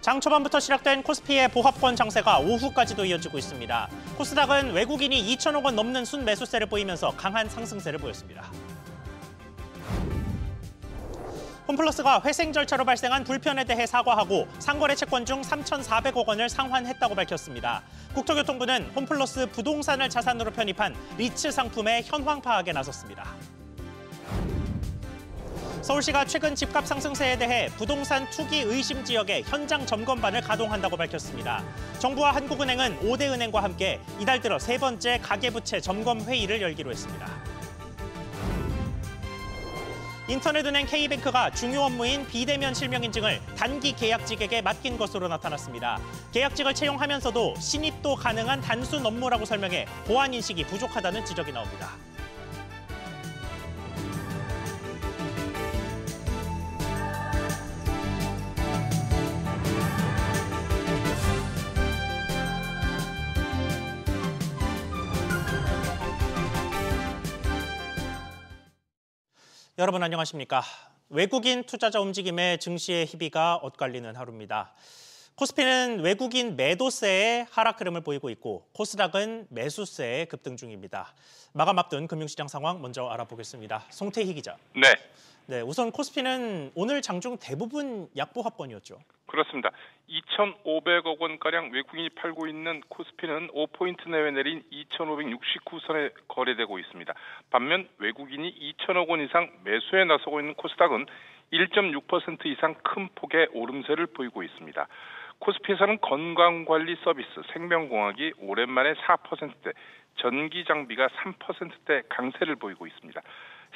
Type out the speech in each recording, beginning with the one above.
장 초반부터 시작된 코스피의 보합권 장세가 오후까지도 이어지고 있습니다. 코스닥은 외국인이 2천억 원 넘는 순매수세를 보이면서 강한 상승세를 보였습니다. 홈플러스가 회생 절차로 발생한 불편에 대해 사과하고 상거래 채권 중 3,400억 원을 상환했다고 밝혔습니다. 국토교통부는 홈플러스 부동산을 자산으로 편입한 리츠 상품의 현황 파악에 나섰습니다. 서울시가 최근 집값 상승세에 대해 부동산 투기 의심 지역의 현장 점검반을 가동한다고 밝혔습니다. 정부와 한국은행은 5대 은행과 함께 이달 들어 세 번째 가계부채 점검 회의를 열기로 했습니다. 인터넷은행 K뱅크가 중요 업무인 비대면 실명인증을 단기 계약직에게 맡긴 것으로 나타났습니다. 계약직을 채용하면서도 신입도 가능한 단순 업무라고 설명해 보안 인식이 부족하다는 지적이 나옵니다. 여러분 안녕하십니까? 외국인 투자자 움직임에 증시의 희비가 엇갈리는 하루입니다. 코스피는 외국인 매도세의 하락 흐름을 보이고 있고 코스닥은 매수세의 급등 중입니다. 마감 앞둔 금융시장 상황 먼저 알아보겠습니다. 송태희 기자. 네, 우선 코스피는 오늘 장중 대부분 약보합권이었죠. 그렇습니다. 2,500억 원가량 외국인이 팔고 있는 코스피는 5포인트 내외 내린 2,569선에 거래되고 있습니다. 반면 외국인이 2,000억 원 이상 매수에 나서고 있는 코스닥은 1.6% 이상 큰 폭의 오름세를 보이고 있습니다. 코스피에서는 건강관리 서비스, 생명공학이 오랜만에 4%대, 전기장비가 3%대 강세를 보이고 있습니다.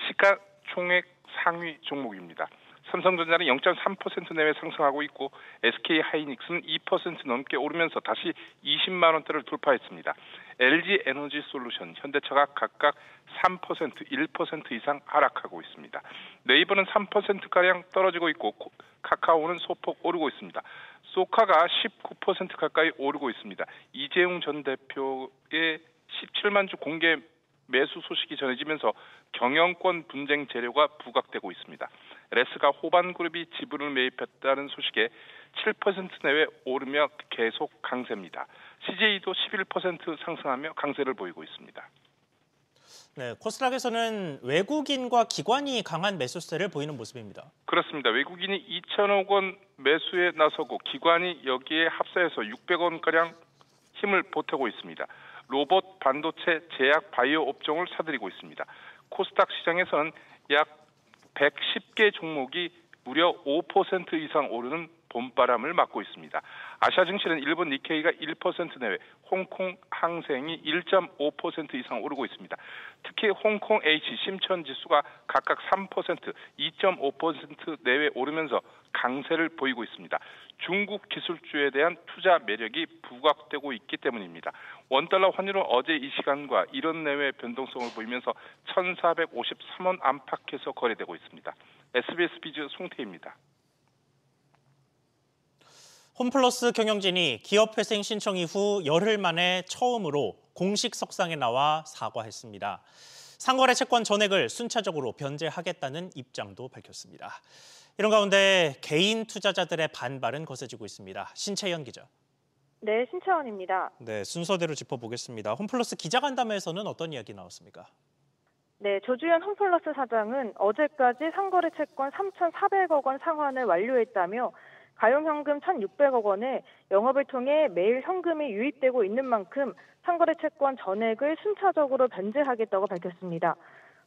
시가총액 상위 종목입니다. 삼성전자는 0.3% 내외 상승하고 있고 SK하이닉스는 2% 넘게 오르면서 다시 20만 원대를 돌파했습니다. LG에너지솔루션, 현대차가 각각 3%, 1% 이상 하락하고 있습니다. 네이버는 3%가량 떨어지고 있고 카카오는 소폭 오르고 있습니다. 소카가 19% 가까이 오르고 있습니다. 이재용 전 대표의 17만 주 공개 매수 소식이 전해지면서 경영권 분쟁 재료가 부각되고 있습니다. 레스가 호반그룹이 지분을 매입했다는 소식에 7% 내외 오르며 계속 강세입니다. CJ도 11% 상승하며 강세를 보이고 있습니다. 네, 코스닥에서는 외국인과 기관이 강한 매수세를 보이는 모습입니다. 그렇습니다. 외국인이 2천억 원 매수에 나서고 기관이 여기에 합세해서 600원가량 힘을 보태고 있습니다. 로봇, 반도체, 제약, 바이오 업종을 사들이고 있습니다. 코스닥 시장에서는 약 110개 종목이 무려 5% 이상 오르는 봄바람을 맞고 있습니다. 아시아 증시는 일본 니케이가 1% 내외, 홍콩 항생이 1.5% 이상 오르고 있습니다. 특히 홍콩 H 심천 지수가 각각 3%, 2.5% 내외 오르면서 강세를 보이고 있습니다. 중국 기술주에 대한 투자 매력이 부각되고 있기 때문입니다. 원달러 환율은 어제 이 시간과 이런 내외 변동성을 보이면서 1,453원 안팎에서 거래되고 있습니다. SBS 비즈 송태희입니다. 홈플러스 경영진이 기업 회생 신청 이후 열흘 만에 처음으로 공식 석상에 나와 사과했습니다. 상거래 채권 전액을 순차적으로 변제하겠다는 입장도 밝혔습니다. 이런 가운데 개인 투자자들의 반발은 거세지고 있습니다. 신채연 기자. 네, 신채연입니다. 네, 순서대로 짚어보겠습니다. 홈플러스 기자간담회에서는 어떤 이야기 나왔습니까? 네, 조주현 홈플러스 사장은 어제까지 상거래 채권 3,400억 원 상환을 완료했다며 가용현금 1,600억 원에 영업을 통해 매일 현금이 유입되고 있는 만큼 상거래 채권 전액을 순차적으로 변제하겠다고 밝혔습니다.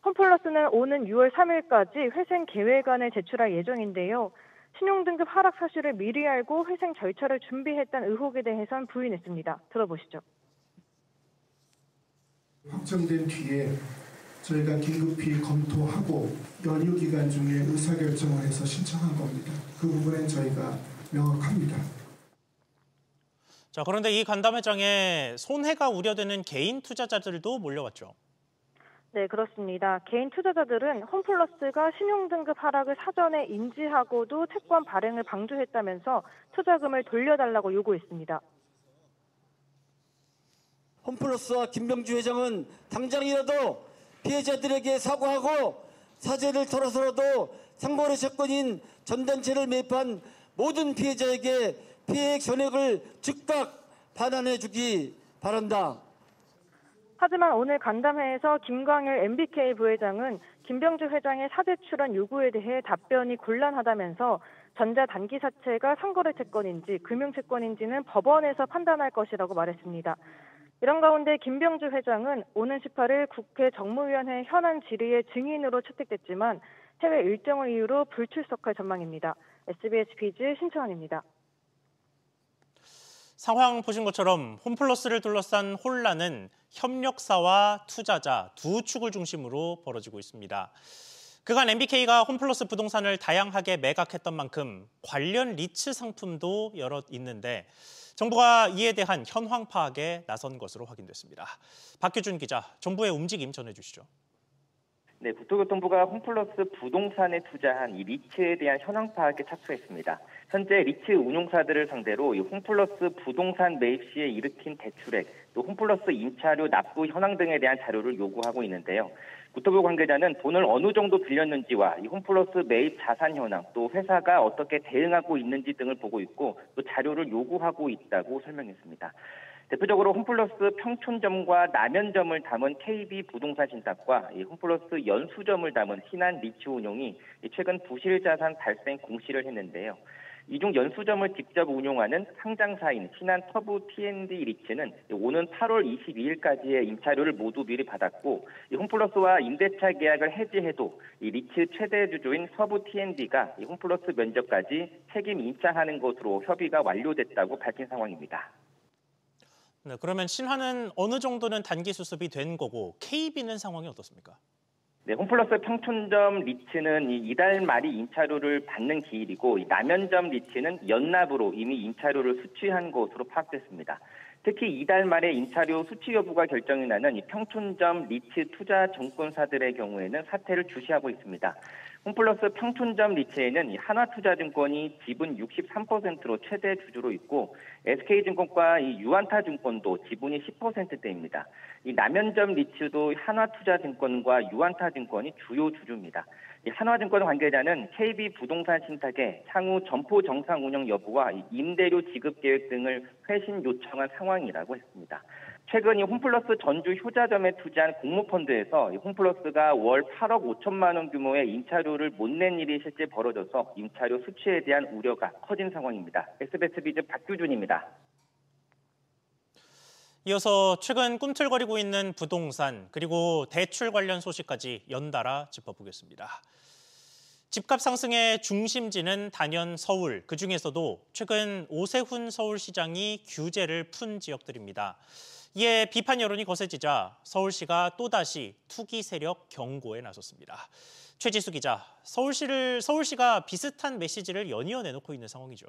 홈플러스는 오는 6월 3일까지 회생 계획안을 제출할 예정인데요. 신용등급 하락 사실을 미리 알고 회생 절차를 준비했다는 의혹에 대해선 부인했습니다. 들어보시죠. 확정된 뒤에 저희가 긴급히 검토하고 연휴 기간 중에 의사결정을 해서 신청한 겁니다. 그 부분은 저희가 명확합니다. 자, 그런데 이 간담회장에 손해가 우려되는 개인 투자자들도 몰려왔죠. 네, 그렇습니다. 개인 투자자들은 홈플러스가 신용등급 하락을 사전에 인지하고도 채권 발행을 방조했다면서 투자금을 돌려달라고 요구했습니다. 홈플러스와 김병주 회장은 당장이라도 피해자들에게 사과하고 사죄를 털어서라도 상거래 채권인 전단체를 매입한 모든 피해자에게 피해 전액을 즉각 반환해 주기 바란다. 하지만 오늘 간담회에서 김광일 MBK 부회장은 김병주 회장의 사제 출원 요구에 대해 답변이 곤란하다면서 전자단기사채가 상거래 채권인지 금융채권인지는 법원에서 판단할 것이라고 말했습니다. 이런 가운데 김병주 회장은 오는 18일 국회 정무위원회 현안 질의의 증인으로 채택됐지만 해외 일정을 이유로 불출석할 전망입니다. SBS 비즈 신청원입니다. 상황 보신 것처럼 홈플러스를 둘러싼 혼란은 협력사와 투자자 두 축을 중심으로 벌어지고 있습니다. 그간 MBK가 홈플러스 부동산을 다양하게 매각했던 만큼 관련 리츠 상품도 여럿 있는데 정부가 이에 대한 현황 파악에 나선 것으로 확인됐습니다. 박규준 기자, 정부의 움직임 전해주시죠. 네, 국토교통부가 홈플러스 부동산에 투자한 이 리츠에 대한 현황 파악에 착수했습니다. 현재 리츠 운용사들을 상대로 이 홈플러스 부동산 매입 시에 일으킨 대출액, 또 홈플러스 임차료 납부 현황 등에 대한 자료를 요구하고 있는데요. 국토부 관계자는 돈을 어느 정도 빌렸는지와 이 홈플러스 매입 자산 현황, 또 회사가 어떻게 대응하고 있는지 등을 보고 있고 또 자료를 요구하고 있다고 설명했습니다. 대표적으로 홈플러스 평촌점과 남현점을 담은 KB 부동산 신탁과 홈플러스 연수점을 담은 신한 리츠 운용이 최근 부실자산 발생 공시를 했는데요. 이 중 연수점을 직접 운용하는 상장사인 신한 터부 T&D 리츠는 오는 8월 22일까지의 임차료를 모두 미리 받았고 홈플러스와 임대차 계약을 해지해도 이 리츠 최대 주주인 서부 T&D가 홈플러스 면적까지 책임 임차하는 것으로 협의가 완료됐다고 밝힌 상황입니다. 네, 그러면 신한은 어느 정도는 단기 수습이 된 거고 KB는 상황이 어떻습니까? 네, 홈플러스 평촌점 리츠는 이달 말이 임차료를 받는 기일이고 남현점 리츠는 연납으로 이미 임차료를 수취한 것으로 파악됐습니다. 특히 이달 말에 임차료 수취 여부가 결정이 나는 이 평촌점 리츠 투자 정권사들의 경우에는 사태를 주시하고 있습니다. 홈플러스 평촌점 리츠에는 한화투자증권이 지분 63%로 최대 주주로 있고 SK증권과 유한타증권도 지분이 10%대입니다. 이 남현점 리츠도 한화투자증권과 유한타증권이 주요 주주입니다. 한화증권 관계자는 KB 부동산 신탁에 향후 점포 정상 운영 여부와 임대료 지급 계획 등을 회신 요청한 상황이라고 했습니다. 최근 이 홈플러스 전주 효자점에 투자한 공모펀드에서 홈플러스가 월 8억 5천만 원 규모의 임차료를 못 낸 일이 실제 벌어져서 임차료 수취에 대한 우려가 커진 상황입니다. SBS 비즈 박규준입니다. 이어서 최근 꿈틀거리고 있는 부동산 그리고 대출 관련 소식까지 연달아 짚어보겠습니다. 집값 상승의 중심지는 단연 서울, 그중에서도 최근 오세훈 서울시장이 규제를 푼 지역들입니다. 이에 비판 여론이 거세지자 서울시가 또다시 투기 세력 경고에 나섰습니다. 최지수 기자, 서울시가 비슷한 메시지를 연이어 내놓고 있는 상황이죠.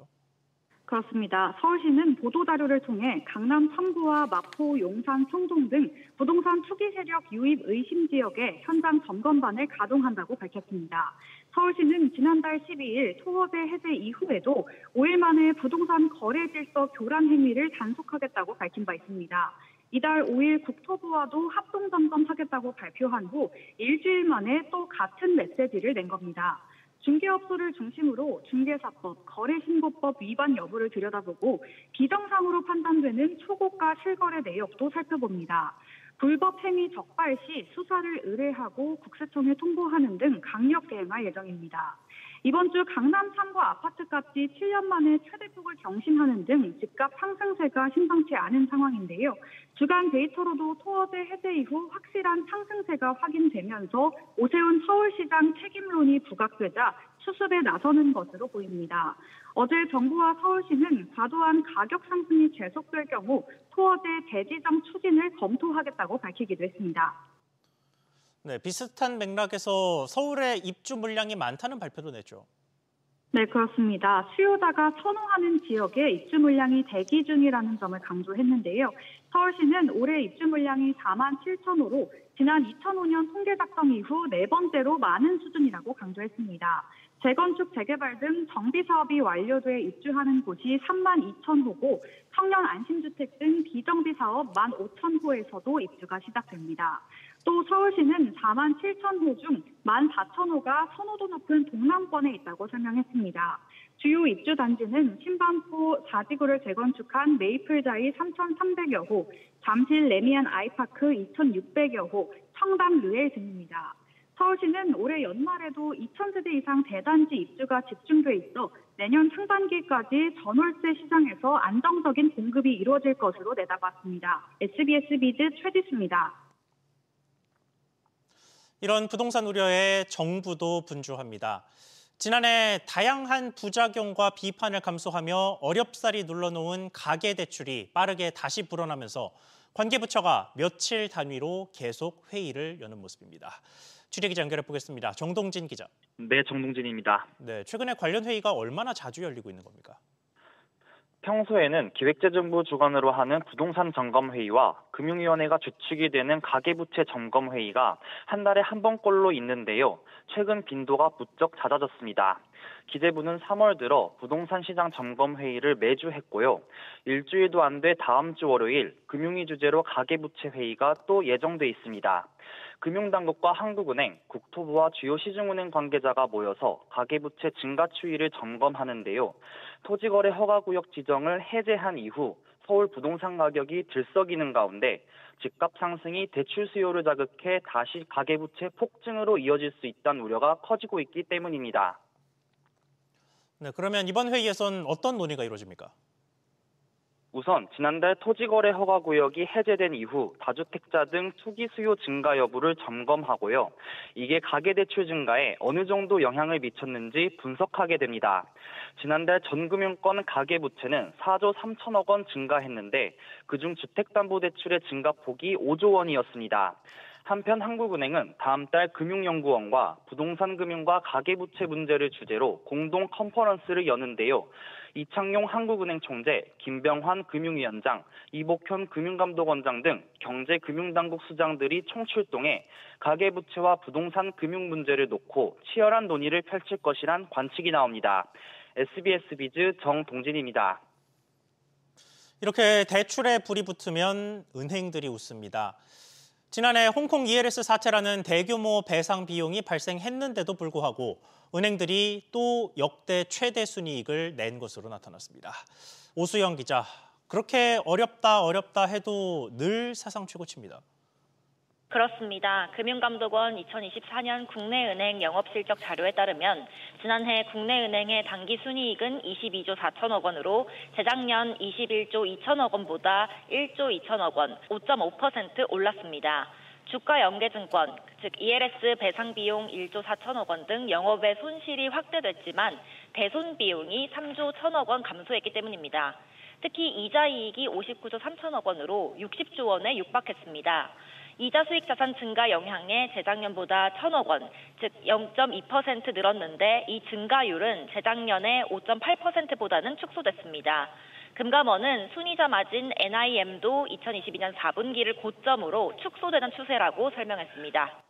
그렇습니다. 서울시는 보도자료를 통해 강남 3구와 마포, 용산, 청동 등 부동산 투기 세력 유입 의심 지역에 현장 점검반을 가동한다고 밝혔습니다. 서울시는 지난달 12일 토어제 해제 이후에도 5일 만에 부동산 거래 질서 교란 행위를 단속하겠다고 밝힌 바 있습니다. 이달 5일 국토부와도 합동점검하겠다고 발표한 후 일주일 만에 또 같은 메시지를 낸 겁니다. 중개업소를 중심으로 중개사법, 거래신고법 위반 여부를 들여다보고 비정상으로 판단되는 초고가 실거래 내역도 살펴봅니다. 불법 행위 적발 시 수사를 의뢰하고 국세청에 통보하는 등 강력 대응할 예정입니다. 이번 주 강남 3구 아파트값이 7년 만에 최대폭을 경신하는 등 집값 상승세가 심상치 않은 상황인데요. 주간 데이터로도 토어제 해제 이후 확실한 상승세가 확인되면서 오세훈 서울시장 책임론이 부각되자 수습에 나서는 것으로 보입니다. 어제 정부와 서울시는 과도한 가격 상승이 계속될 경우 토어제 재지정 추진을 검토하겠다고 밝히기도 했습니다. 네, 비슷한 맥락에서 서울의 입주 물량이 많다는 발표도 냈죠. 네, 그렇습니다. 수요자가 선호하는 지역에 입주 물량이 대기 중이라는 점을 강조했는데요. 서울시는 올해 입주 물량이 4만 7천호로 지난 2005년 통계 작성 이후 네 번째로 많은 수준이라고 강조했습니다. 재건축, 재개발 등 정비 사업이 완료돼 입주하는 곳이 3만 2천 호고 청년 안심주택 등 비정비 사업 1만 5천 호에서도 입주가 시작됩니다. 또 서울시는 4만 7천 호 중 1만 4천 호가 선호도 높은 동남권에 있다고 설명했습니다. 주요 입주 단지는 신반포 4지구를 재건축한 메이플자이 3,300여 호, 잠실 레미안 아이파크 2,600여 호, 청담 르엘 등입니다. 서울시는 올해 연말에도 2,000세대 이상 대단지 입주가 집중돼 있어 내년 상반기까지 전월세 시장에서 안정적인 공급이 이루어질 것으로 내다봤습니다. SBS 비즈 최지수입니다. 이런 부동산 우려에 정부도 분주합니다. 지난해 다양한 부작용과 비판을 감수하며 어렵사리 눌러놓은 가계대출이 빠르게 다시 불어나면서 관계부처가 며칠 단위로 계속 회의를 여는 모습입니다. 취재기자 연결해 보겠습니다. 정동진 기자. 네, 정동진입니다. 네, 최근에 관련 회의가 얼마나 자주 열리고 있는 겁니까? 평소에는 기획재정부 주관으로 하는 부동산 점검회의와 금융위원회가 주축이 되는 가계부채 점검회의가 한 달에 한 번꼴로 있는데요. 최근 빈도가 부쩍 잦아졌습니다. 기재부는 3월 들어 부동산 시장 점검회의를 매주 했고요. 일주일도 안 돼 다음 주 월요일 금융위 주재로 가계부채 회의가 또 예정돼 있습니다. 금융당국과 한국은행, 국토부와 주요 시중은행 관계자가 모여서 가계부채 증가 추이를 점검하는데요. 토지거래 허가구역 지정을 해제한 이후 서울 부동산 가격이 들썩이는 가운데 집값 상승이 대출 수요를 자극해 다시 가계부채 폭증으로 이어질 수 있다는 우려가 커지고 있기 때문입니다. 네, 그러면 이번 회의에선 어떤 논의가 이루어집니까? 우선 지난달 토지거래 허가구역이 해제된 이후 다주택자 등 투기 수요 증가 여부를 점검하고요. 이게 가계대출 증가에 어느 정도 영향을 미쳤는지 분석하게 됩니다. 지난달 전금융권 가계부채는 4조 3천억 원 증가했는데 그중 주택담보대출의 증가폭이 5조 원이었습니다. 한편 한국은행은 다음 달 금융연구원과 부동산 금융과 가계부채 문제를 주제로 공동 컨퍼런스를 여는데요. 이창용 한국은행 총재, 김병환 금융위원장, 이복현 금융감독원장 등 경제금융당국 수장들이 총출동해 가계부채와 부동산 금융 문제를 놓고 치열한 논의를 펼칠 것이란 관측이 나옵니다. SBS 비즈 정동진입니다. 이렇게 대출에 불이 붙으면 은행들이 웃습니다. 지난해 홍콩 ELS 사태라는 대규모 배상 비용이 발생했는데도 불구하고 은행들이 또 역대 최대 순이익을 낸 것으로 나타났습니다. 오수영 기자, 그렇게 어렵다 해도 늘 사상 최고치입니다. 그렇습니다. 금융감독원 2024년 국내 은행 영업실적 자료에 따르면 지난해 국내 은행의 당기 순이익은 22조 4천억 원으로 재작년 21조 2천억 원보다 1조 2천억 원, 5.5% 올랐습니다. 주가 연계증권, 즉 ELS 배상 비용 1조 4천억 원 등 영업의 손실이 확대됐지만 대손 비용이 3조 1천억 원 감소했기 때문입니다. 특히 이자 이익이 59조 3천억 원으로 60조 원에 육박했습니다. 이자 수익 자산 증가 영향에 재작년보다 1천억 원, 즉 0.2% 늘었는데 이 증가율은 재작년의 5.8%보다는 축소됐습니다. 금감원은 순이자 마진 NIM도 2022년 4분기를 고점으로 축소되는 추세라고 설명했습니다.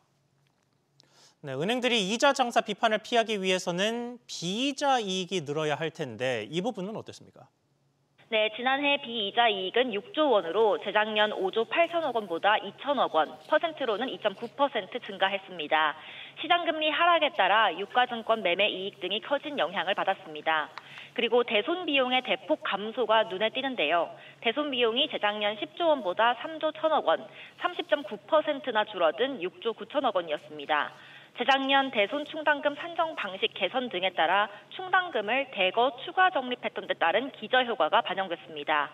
네, 은행들이 이자 장사 비판을 피하기 위해서는 비이자 이익이 늘어야 할 텐데 이 부분은 어떻습니까? 네, 지난해 비이자 이익은 6조 원으로 재작년 5조 8천억 원보다 2천억 원, 퍼센트로는 2.9% 증가했습니다. 시장금리 하락에 따라 유가증권 매매 이익 등이 커진 영향을 받았습니다. 그리고 대손 비용의 대폭 감소가 눈에 띄는데요. 대손 비용이 재작년 10조 원보다 3조 1천억 원, 30.9%나 줄어든 6조 9천억 원이었습니다. 재작년 대손 충당금 산정 방식 개선 등에 따라 충당금을 대거 추가 적립했던 데 따른 기저효과가 반영됐습니다.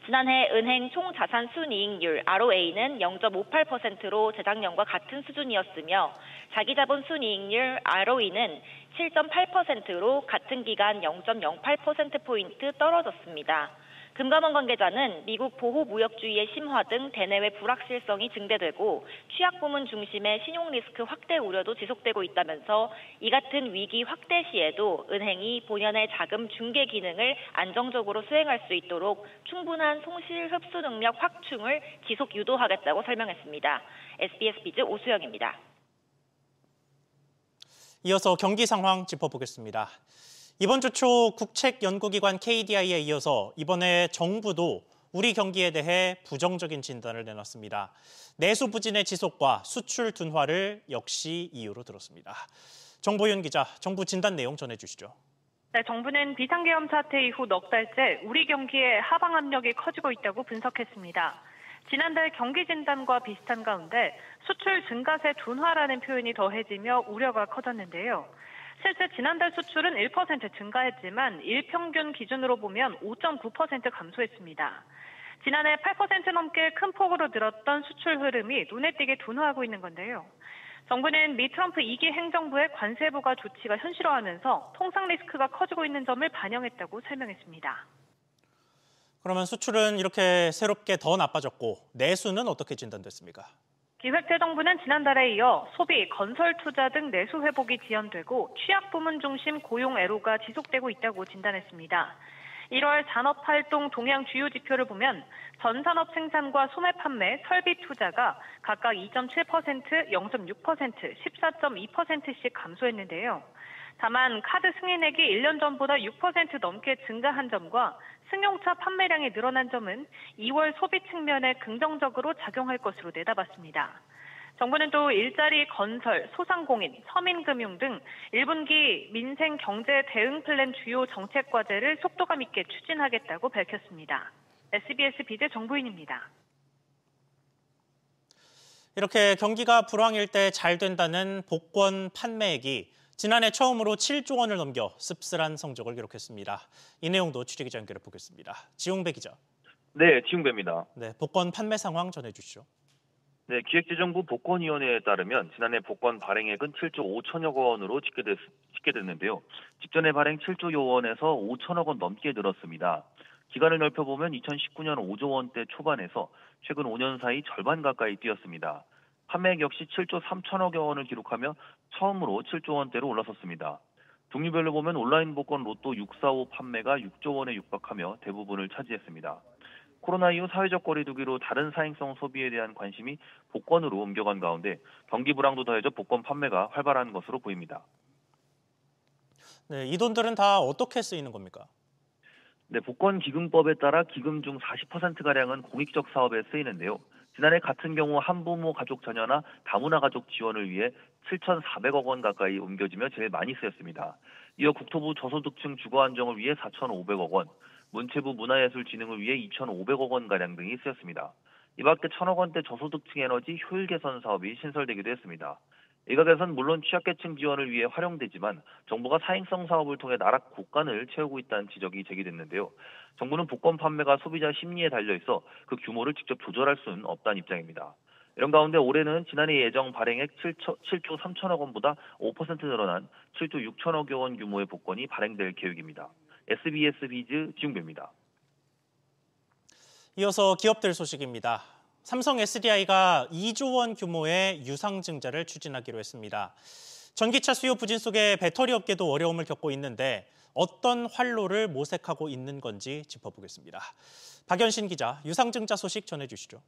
지난해 은행 총자산 순이익률 ROA는 0.58%로 재작년과 같은 수준이었으며 자기자본 순이익률 ROE는 7.8%로 같은 기간 0.08%포인트 떨어졌습니다. 금감원 관계자는 미국 보호무역주의의 심화 등 대내외 불확실성이 증대되고 취약 부문 중심의 신용 리스크 확대 우려도 지속되고 있다면서 이 같은 위기 확대 시에도 은행이 본연의 자금 중개 기능을 안정적으로 수행할 수 있도록 충분한 손실 흡수 능력 확충을 지속 유도하겠다고 설명했습니다. SBS 비즈 오수영입니다. 이어서 경기 상황 짚어보겠습니다. 이번 주 초 국책연구기관 KDI에 이어서 이번에 정부도 우리 경기에 대해 부정적인 진단을 내놨습니다. 내수 부진의 지속과 수출 둔화를 역시 이유로 들었습니다. 정보윤 기자, 정부 진단 내용 전해주시죠. 네, 정부는 비상계엄 사태 이후 넉 달째 우리 경기의 하방 압력이 커지고 있다고 분석했습니다. 지난달 경기 진단과 비슷한 가운데 수출 증가세 둔화라는 표현이 더해지며 우려가 커졌는데요. 실제 지난달 수출은 1% 증가했지만 일평균 기준으로 보면 5.9% 감소했습니다. 지난해 8% 넘게 큰 폭으로 늘었던 수출 흐름이 눈에 띄게 둔화하고 있는 건데요. 정부는 미 트럼프 2기 행정부의 관세 부과 조치가 현실화하면서 통상 리스크가 커지고 있는 점을 반영했다고 설명했습니다. 그러면 수출은 이렇게 새롭게 더 나빠졌고 내수는 어떻게 진단됐습니까? 기획재정부는 지난달에 이어 소비, 건설 투자 등 내수 회복이 지연되고 취약 부문 중심 고용 애로가 지속되고 있다고 진단했습니다. 1월 산업활동 동향 주요 지표를 보면 전산업 생산과 소매 판매, 설비 투자가 각각 2.7%, 0.6%, 14.2%씩 감소했는데요. 다만 카드 승인액이 1년 전보다 6% 넘게 증가한 점과 승용차 판매량이 늘어난 점은 2월 소비 측면에 긍정적으로 작용할 것으로 내다봤습니다. 정부는 또 일자리 건설, 소상공인, 서민금융 등 1분기 민생 경제 대응 플랜 주요 정책 과제를 속도감 있게 추진하겠다고 밝혔습니다. SBS 비제 정부인입니다. 이렇게 경기가 불황일 때 잘 된다는 복권 판매액이 지난해 처음으로 7조 원을 넘겨 씁쓸한 성적을 기록했습니다. 이 내용도 취재기자 연결해 보겠습니다. 지용배 기자. 네, 지용배입니다. 네, 복권 판매 상황 전해주시죠. 네, 기획재정부 복권위원회에 따르면 지난해 복권 발행액은 7조 5천여 원으로 집계됐는데요. 직전에 발행 7조여 원에서 5천억 원 넘게 늘었습니다. 기간을 넓혀보면 2019년 5조 원대 초반에서 최근 5년 사이 절반 가까이 뛰었습니다. 판매액 역시 7조 3천억여 원을 기록하며 처음으로 7조 원대로 올라섰습니다. 종류별로 보면 온라인 복권 로또 645 판매가 6조 원에 육박하며 대부분을 차지했습니다. 코로나 이후 사회적 거리두기로 다른 사행성 소비에 대한 관심이 복권으로 옮겨간 가운데 경기 불황도 더해져 복권 판매가 활발한 것으로 보입니다. 네, 이 돈들은 다 어떻게 쓰이는 겁니까? 네, 복권기금법에 따라 기금 중 40%가량은 공익적 사업에 쓰이는데요. 지난해 같은 경우 한부모 가족 자녀나 다문화 가족 지원을 위해 7,400억 원 가까이 옮겨지며 제일 많이 쓰였습니다. 이어 국토부 저소득층 주거 안정을 위해 4,500억 원, 문체부 문화예술진흥을 위해 2,500억 원가량 등이 쓰였습니다. 이 밖에 1,000억 원대 저소득층 에너지 효율 개선 사업이 신설되기도 했습니다. 일각에선 물론 취약계층 지원을 위해 활용되지만 정부가 사행성 사업을 통해 나락 곳간을 채우고 있다는 지적이 제기됐는데요. 정부는 복권 판매가 소비자 심리에 달려있어 그 규모를 직접 조절할 수는 없다는 입장입니다. 이런 가운데 올해는 지난해 예정 발행액 7조 3천억 원보다 5% 늘어난 7조 6천억여 원 규모의 복권이 발행될 계획입니다. SBS 비즈 지용배입니다. 이어서 기업들 소식입니다. 삼성 SDI가 2조 원 규모의 유상증자를 추진하기로 했습니다. 전기차 수요 부진 속에 배터리 업계도 어려움을 겪고 있는데 어떤 활로를 모색하고 있는 건지 짚어보겠습니다. 박연신 기자, 유상증자 소식 전해주시죠.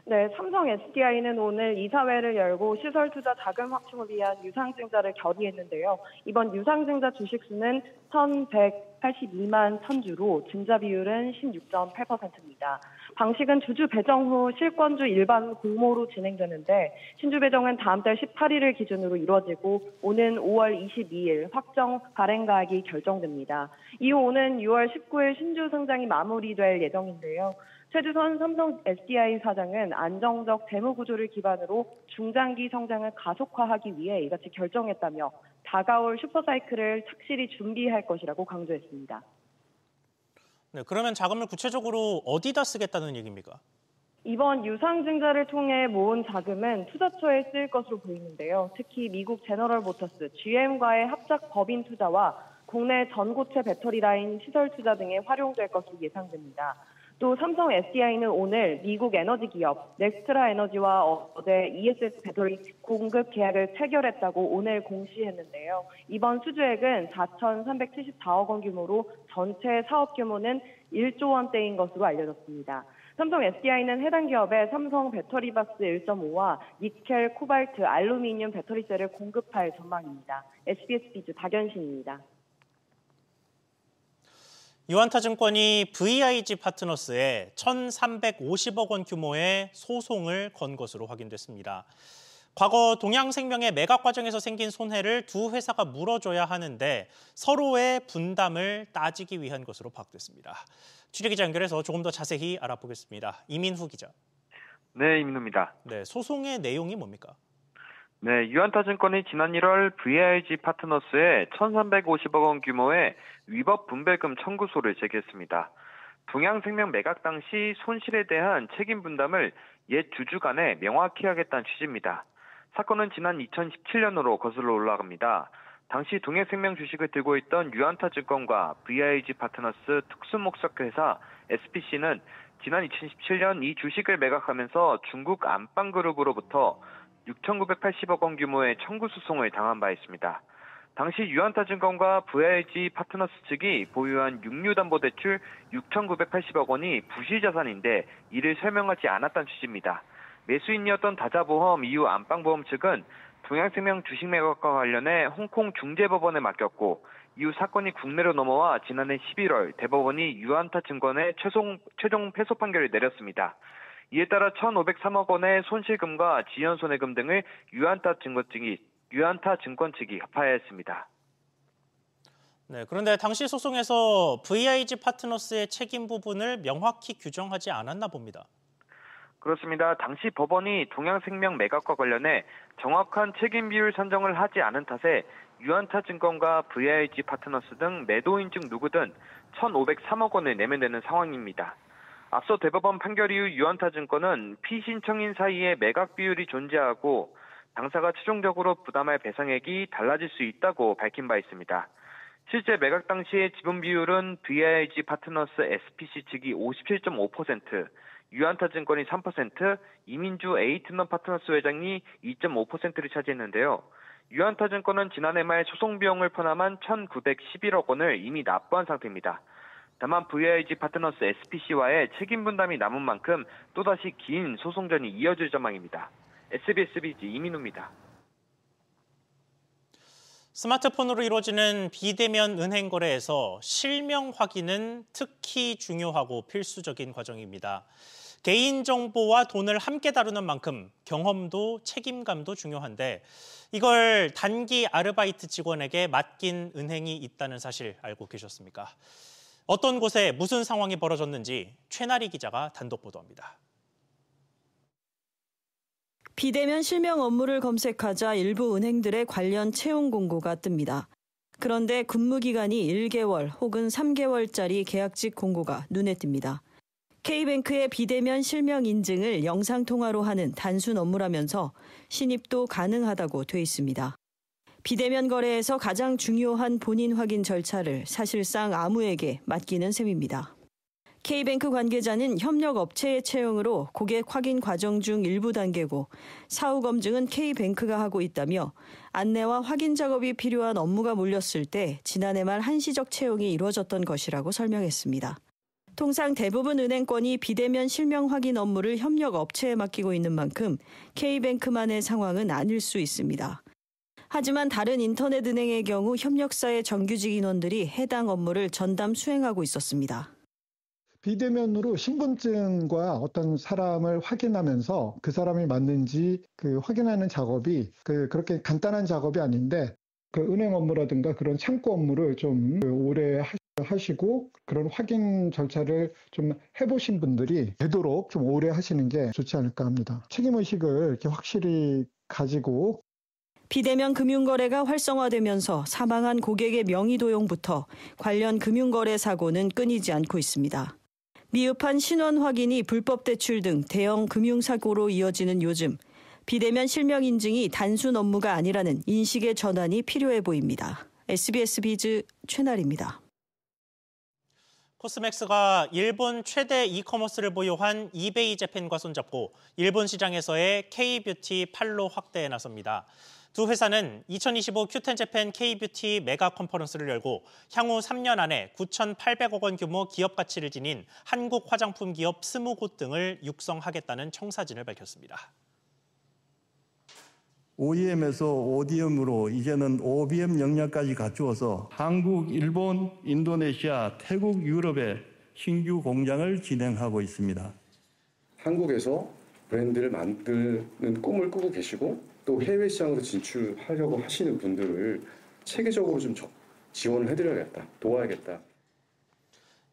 네, 삼성 SDI는 오늘 이사회를 열고 시설 투자 자금 확충을 위한 유상증자를 결의했는데요. 이번 유상증자 주식수는 1,182만 1,000주로 증자 비율은 16.8%입니다. 방식은 주주 배정 후 실권주 일반 공모로 진행되는데 신주 배정은 다음 달 18일을 기준으로 이루어지고 오는 5월 22일 확정 발행가액이 결정됩니다. 이후 오는 6월 19일 신주 상장이 마무리될 예정인데요. 최주선 삼성 SDI 사장은 안정적 재무 구조를 기반으로 중장기 성장을 가속화하기 위해 이같이 결정했다며 다가올 슈퍼사이클을 착실히 준비할 것이라고 강조했습니다. 네, 그러면 자금을 구체적으로 어디다 쓰겠다는 얘기입니까? 이번 유상증자를 통해 모은 자금은 투자처에 쓰일 것으로 보이는데요. 특히 미국 제너럴 모터스, GM과의 합작 법인 투자와 국내 전고체 배터리 라인 시설 투자 등에 활용될 것으로 예상됩니다. 또 삼성 SDI는 오늘 미국 에너지 기업 넥스트라 에너지와 어제 ESS 배터리 공급 계약을 체결했다고 오늘 공시했는데요. 이번 수주액은 4,374억 원 규모로 전체 사업 규모는 1조 원대인 것으로 알려졌습니다. 삼성 SDI는 해당 기업에 삼성 배터리박스 1.5와 니켈, 코발트, 알루미늄 배터리셀을 공급할 전망입니다. SBS 비즈 박연신입니다. 유한타증권이 VIG 파트너스에 1,350억 원 규모의 소송을 건 것으로 확인됐습니다. 과거 동양생명의 매각 과정에서 생긴 손해를 두 회사가 물어줘야 하는데 서로의 분담을 따지기 위한 것으로 파악됐습니다. 취재기자 연결해서 조금 더 자세히 알아보겠습니다. 이민후 기자. 네, 이민후입니다. 네, 소송의 내용이 뭡니까? 네, 유한타증권이 지난 1월 VIG 파트너스에 1,350억 원 규모의 위법 분배금 청구소를 제기했습니다. 동양생명 매각 당시 손실에 대한 책임 분담을 옛 주주 간에 명확히 하겠다는 취지입니다. 사건은 지난 2017년으로 거슬러 올라갑니다. 당시 동양생명 주식을 들고 있던 유한타증권과 VIG 파트너스 특수목적회사 SPC는 지난 2017년 이 주식을 매각하면서 중국 안방그룹으로부터 6,980억 원 규모의 청구 소송을 당한 바 있습니다. 당시 유한타증권과 VIG 파트너스 측이 보유한 육류담보대출 6,980억 원이 부실자산인데 이를 설명하지 않았다는 취지입니다. 매수인이었던 다자보험 이후 안방보험 측은 동양생명 주식 매각과 관련해 홍콩 중재법원에 맡겼고 이후 사건이 국내로 넘어와 지난해 11월 대법원이 유한타증권에 최종 패소 판결을 내렸습니다. 이에 따라 1,503억 원의 손실금과 지연손해금 등을 유한타증권 측이 갚아야 했습니다. 네, 그런데 당시 소송에서 VIG 파트너스의 책임 부분을 명확히 규정하지 않았나 봅니다. 그렇습니다. 당시 법원이 동양생명 매각과 관련해 정확한 책임 비율 산정을 하지 않은 탓에 유한타증권과 VIG 파트너스 등 매도인 중 누구든 1,503억 원을 내면 되는 상황입니다. 앞서 대법원 판결 이후 유한타증권은 피신청인 사이에 매각 비율이 존재하고 당사가 최종적으로 부담할 배상액이 달라질 수 있다고 밝힌 바 있습니다. 실제 매각 당시의 지분 비율은 VIG 파트너스 SPC 측이 57.5%, 유한타증권이 3%, 이민주 에이트넌 파트너스 회장이 2.5%를 차지했는데요. 유한타증권은 지난해 말 소송 비용을 포함한 1,911억 원을 이미 납부한 상태입니다. 다만 VIG 파트너스 SPC와의 책임 분담이 남은 만큼 또다시 긴 소송전이 이어질 전망입니다. SBS 비즈 이민우입니다. 스마트폰으로 이루어지는 비대면 은행 거래에서 실명 확인은 특히 중요하고 필수적인 과정입니다. 개인정보와 돈을 함께 다루는 만큼 경험도 책임감도 중요한데 이걸 단기 아르바이트 직원에게 맡긴 은행이 있다는 사실 알고 계셨습니까? 어떤 곳에 무슨 상황이 벌어졌는지 최나리 기자가 단독 보도합니다. 비대면 실명 업무를 검색하자 일부 은행들의 관련 채용 공고가 뜹니다. 그런데 근무 기간이 1개월 혹은 3개월짜리 계약직 공고가 눈에 띕니다. K뱅크의 비대면 실명 인증을 영상통화로 하는 단순 업무라면서 신입도 가능하다고 돼 있습니다. 비대면 거래에서 가장 중요한 본인 확인 절차를 사실상 아무에게 맡기는 셈입니다. K뱅크 관계자는 협력 업체의 채용으로 고객 확인 과정 중 일부 단계고 사후 검증은 K뱅크가 하고 있다며 안내와 확인 작업이 필요한 업무가 몰렸을 때 지난해 말 한시적 채용이 이루어졌던 것이라고 설명했습니다. 통상 대부분 은행권이 비대면 실명 확인 업무를 협력 업체에 맡기고 있는 만큼 K뱅크만의 상황은 아닐 수 있습니다. 하지만 다른 인터넷 은행의 경우 협력사의 정규직 인원들이 해당 업무를 전담 수행하고 있었습니다. 비대면으로 신분증과 어떤 사람을 확인하면서 그 사람이 맞는지 확인하는 작업이 그렇게 간단한 작업이 아닌데 은행 업무라든가 그런 창구 업무를 좀 오래 하시고 그런 확인 절차를 좀 해보신 분들이 되도록 좀 오래 하시는 게 좋지 않을까 합니다. 책임의식을 이렇게 확실히 가지고 비대면 금융거래가 활성화되면서 사망한 고객의 명의 도용부터 관련 금융거래 사고는 끊이지 않고 있습니다. 미흡한 신원 확인이 불법 대출 등 대형 금융사고로 이어지는 요즘 비대면 실명 인증이 단순 업무가 아니라는 인식의 전환이 필요해 보입니다. SBS 비즈 최나리입니다. 코스맥스가 일본 최대 이커머스를 보유한 이베이 재팬과 손잡고 일본 시장에서의 K뷰티 판로 확대에 나섭니다. 두 회사는 2025 큐텐 재팬 K뷰티 메가 컨퍼런스를 열고 향후 3년 안에 9,800억 원 규모 기업 가치를 지닌 한국 화장품 기업 20곳 등을 육성하겠다는 청사진을 밝혔습니다. OEM에서 ODM으로 이제는 OBM 역량까지 갖추어서 한국, 일본, 인도네시아, 태국, 유럽에 신규 공장을 진행하고 있습니다. 한국에서 브랜드를 만드는 꿈을 꾸고 계시고 또 또 해외 시장으로 진출하려고 하시는 분들을 체계적으로 좀 지원을 해드려야겠다, 도와야겠다.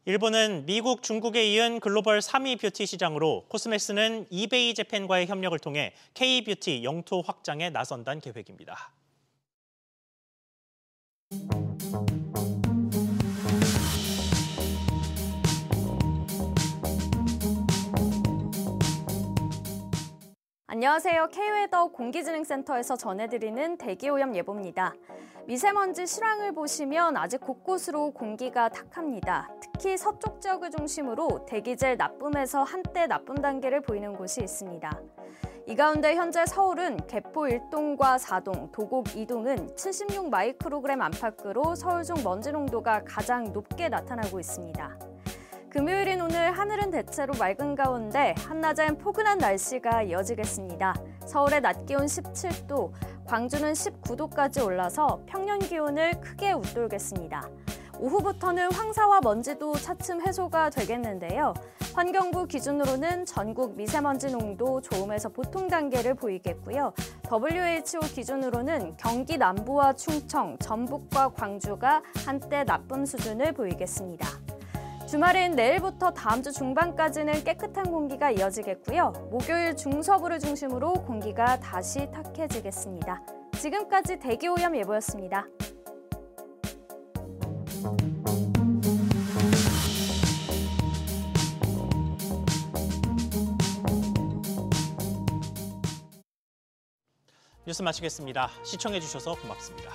일본은 미국, 중국에 이은 글로벌 3위 뷰티 시장으로 코스메스는 이베이 재팬과의 협력을 통해 K-뷰티 영토 확장에 나선다는 계획입니다. 안녕하세요. K웨더 공기진흥센터에서 전해드리는 대기오염 예보입니다. 미세먼지 실황을 보시면 아직 곳곳으로 공기가 탁합니다. 특히 서쪽 지역을 중심으로 대기질 나쁨에서 한때 나쁨 단계를 보이는 곳이 있습니다. 이 가운데 현재 서울은 개포 1동과 4동, 도곡 2동은 76 마이크로그램 안팎으로 서울 중 먼지 농도가 가장 높게 나타나고 있습니다. 금요일인 오늘 하늘은 대체로 맑은 가운데 한낮엔 포근한 날씨가 이어지겠습니다. 서울의 낮 기온 17도, 광주는 19도까지 올라서 평년 기온을 크게 웃돌겠습니다. 오후부터는 황사와 먼지도 차츰 해소가 되겠는데요. 환경부 기준으로는 전국 미세먼지 농도 좋음에서 보통 단계를 보이겠고요. WHO 기준으로는 경기 남부와 충청, 전북과 광주가 한때 나쁨 수준을 보이겠습니다. 주말인 내일부터 다음 주 중반까지는 깨끗한 공기가 이어지겠고요. 목요일 중서부를 중심으로 공기가 다시 탁해지겠습니다. 지금까지 대기오염 예보였습니다. 뉴스 마치겠습니다. 시청해주셔서 고맙습니다.